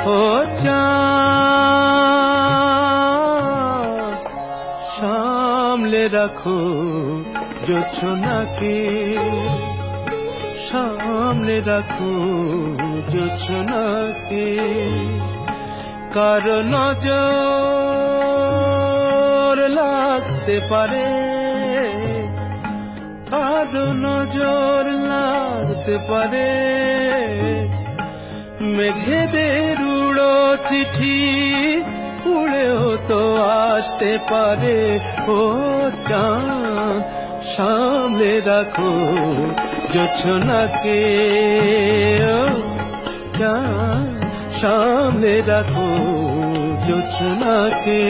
ও চাঁদ সামলে রাখো জোছনাকে, সামলে রাখো জোছনাকে, কারো নজর লাগতে পারে, কারো নজর লাগতে পারে, মেঘেদের উড়ো চিঠি উড়েও তো আসতে পারে। ও চাঁদ সামলে রাখো জোছনাকে, ও চাঁদ সামলে রাখো জোছনাকে।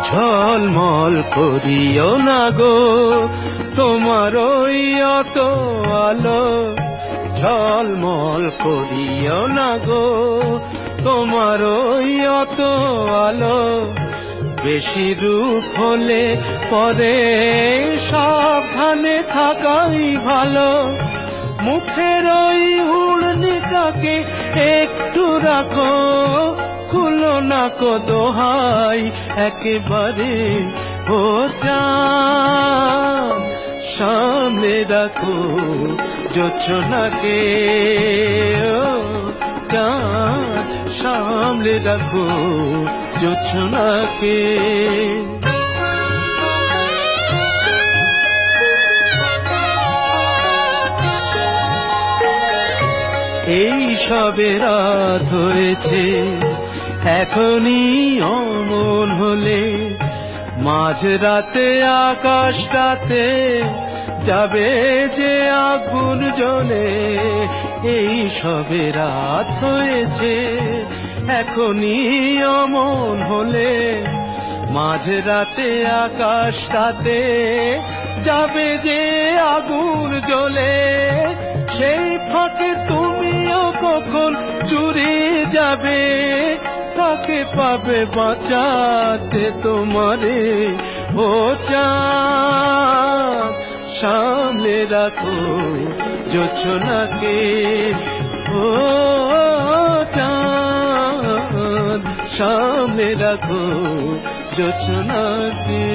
ঝলমল করিও না গো তোমার ওই অত আলো, ঝলমল করিও না গো তোমার ওই অত আলো, বেশি রূপ হলে পরে সাবধানে থাকাই ভালো। মুখের ওই উড়নিটাকে একটু রাখো, খুলো না কো দোহাই একেবারে। ও চাঁদ সামলে রাখো জোছনাকে, ও চাঁদ সামলে রাখো জোছনাকে। এই সবে রাত হয়েছে এখনই অমন হলে, মাঝ রাতে আকাশটাতে যাবে যে আগুন জ্বলে। এই সবে রাত হয়েছে এখনই অমন হলে, মাঝ রাতে আকাশটাতে যাবে যে আগুন জ্বলে। সেই ফাঁকে তুমিও কখন চুরি যাবে, কাকে পাবে বাঁচাতে তোমারে। ও চাঁদ সামলে রাখো জোছনাকে, ও চাঁদ সামলে রাখো জোছনাকে।